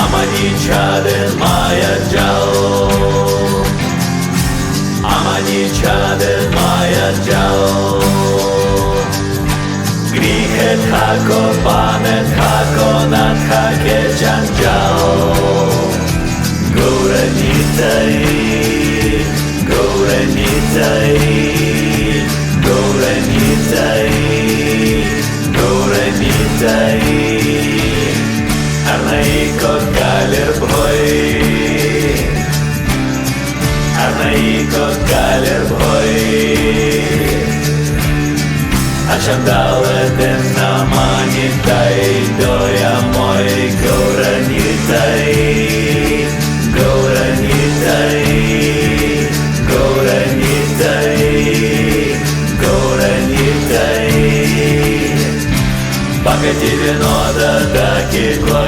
Амані чаден мая джао, Амані чаден мая джао. Grichet hako, panet hako, nat hake janjao. Gourenitai, gourenitai, gourenitai, gourenitai. Arnaiko kalibhoi, Arnaiko kalibhoi. Acham daledem namanitai, doja moj gourenitai, gourenitai, gourenitai, gourenitai. Pakati vienoda ta kikla